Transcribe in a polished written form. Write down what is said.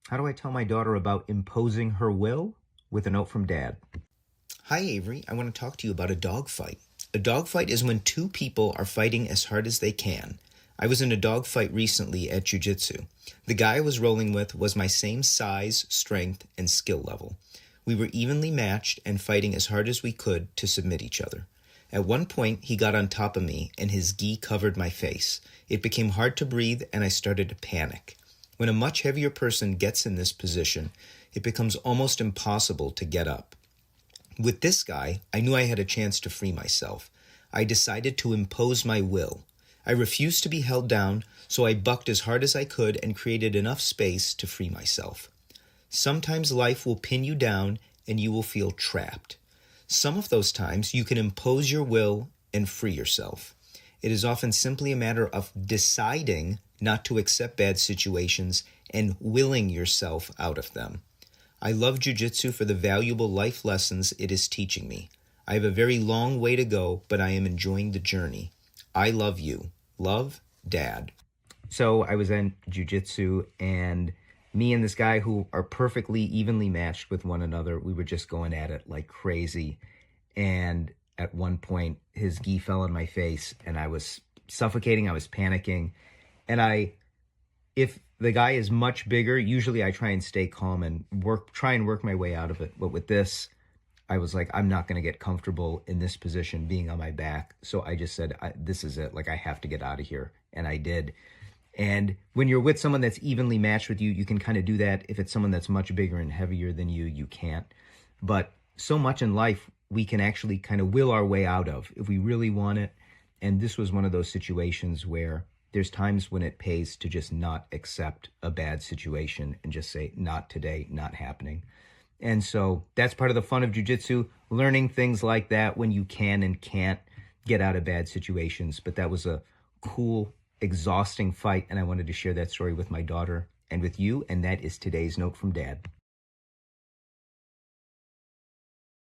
How do I tell my daughter about imposing her will? With a note from Dad. Hi, Avery. I want to talk to you about a dogfight. A dogfight is when two people are fighting as hard as they can. I was in a dogfight recently at jiu-jitsu. The guy I was rolling with was my same size, strength, and skill level. We were evenly matched and fighting as hard as we could to submit each other. At one point, he got on top of me and his gi covered my face. It became hard to breathe and I started to panic. When a much heavier person gets in this position, it becomes almost impossible to get up. With this guy, I knew I had a chance to free myself. I decided to impose my will. I refused to be held down, so I bucked as hard as I could and created enough space to free myself. Sometimes life will pin you down and you will feel trapped. Some of those times you can impose your will and free yourself. It is often simply a matter of deciding not to accept bad situations and willing yourself out of them. I love jiu-jitsu for the valuable life lessons it is teaching me. I have a very long way to go, but I am enjoying the journey. I love you. Love, Dad. So I was in jiu-jitsu, and me and this guy who are perfectly evenly matched with one another, we were just going at it like crazy. And at one point, his gi fell on my face, and I was suffocating. I was panicking. And if the guy is much bigger, usually I try and stay calm and try and work my way out of it. But with this, I was like, I'm not going to get comfortable in this position being on my back. So I just said, this is it. Like, I have to get out of here. And I did. And when you're with someone that's evenly matched with you, you can kind of do that. If it's someone that's much bigger and heavier than you, you can't. But so much in life, we can actually kind of will our way out of if we really want it. And this was one of those situations where there's times when it pays to just not accept a bad situation and just say, not today, not happening. And so that's part of the fun of jiu-jitsu, learning things like that when you can and can't get out of bad situations. But that was a cool, exhausting fight, and I wanted to share that story with my daughter and with you, and that is today's note from Dad.